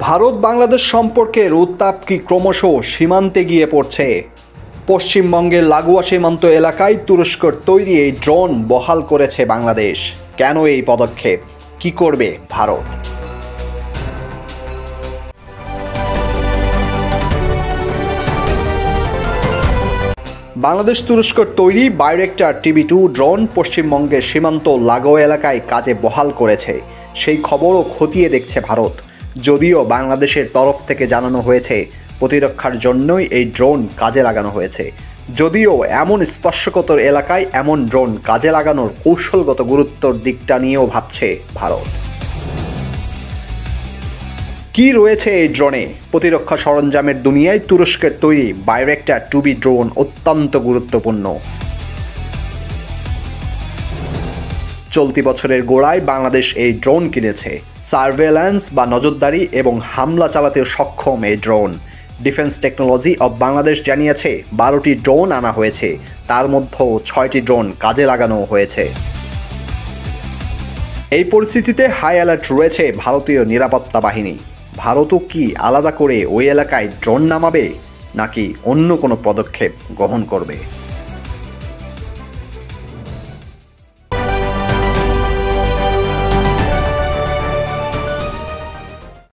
ভারত বাংলাদেশ সম্পর্কের উত্তাপ কি ক্রমশ সীমান্তে গিয়ে পড়ছে। পশ্চিমবঙ্গের লাগোয়া সীমান্ত এলাকায় তুরস্কের তৈরি এই ড্রোন বহাল করেছে বাংলাদেশ। কেন এই পদক্ষেপ, কি করবে ভারত? বাংলাদেশ তুরস্কের তৈরি বাইরেক্টার TB2 ড্রোন পশ্চিমবঙ্গের সীমান্ত লাগোয়া এলাকায় কাজে বহাল করেছে। সেই খবরও খতিয়ে দেখছে ভারত। যদিও বাংলাদেশের তরফ থেকে জানানো হয়েছে প্রতিরক্ষার জন্যই এই ড্রোন কাজে লাগানো হয়েছে। যদিও এমন স্পর্শকাতর এলাকায় এমন ড্রোন কাজে লাগানোর কৌশলগত গুরুত্বর দিকটা নিয়েও ভাবছে ভারত। কি রয়েছে এই ড্রোনে? প্রতিরক্ষা সরঞ্জামের দুনিয়ায় তুরস্কের তৈরি বাইরেক্টার 2B ড্রোন অত্যন্ত গুরুত্বপূর্ণ। চলতি বছরের গোড়ায় বাংলাদেশ এই ড্রোন কিনেছে। সার্ভেলেন্স বা নজরদারি এবং হামলা চালাতে সক্ষম এই drone. Defence technology of Bangladesh জানিয়েছে 12টি ড্রোন আনা হয়েছে, তার মধ্যেও 6টি ড্রোন কাজে লাগানো হয়েছে। এই পরিস্থিতিতে হাই অ্যালার্ট রয়েছে ভারতীয় নিরাপত্তা বাহিনী। ভারতও কি আলাদা করে ওই এলাকায় ড্রোন নামাবে, নাকি অন্য কোনো পদক্ষেপ গ্রহণ করবে?